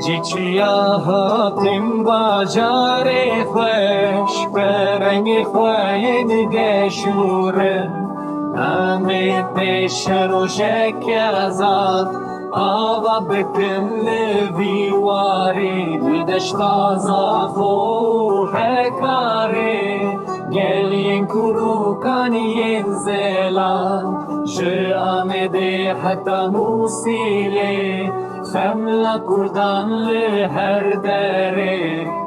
جیچیا هاتیم باجاره خوش برنگ خواهی دیگه شوره همه پیش رو شک ازاد آوا بکن لویواری دشت آزاد و حکاری گلین کروکانی زلان شه آمده حتی موسیله خملا کردان لهر داره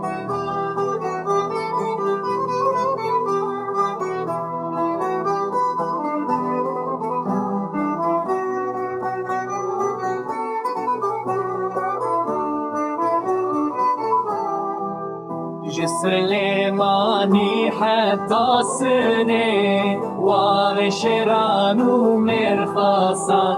سليماني حتى سنة وغشران ومرخصا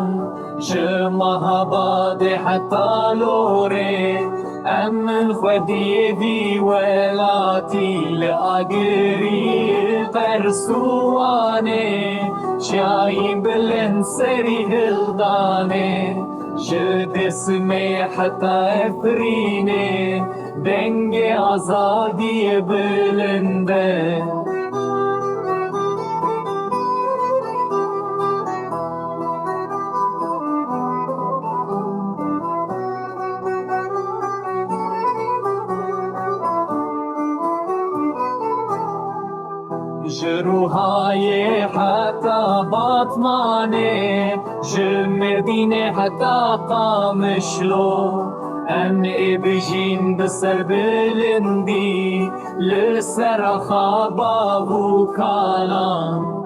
جمها بعد حتى لوري أمن خديبي ولاتي لأجري قرسواني شايب بالانسري هلداني جد اسمي حتى افريني دنگ آزادی بلنده جروهای حتی باطمانه جمدینه حتی قامشلو أن بجين بسر بلندي لسر خابا وكالان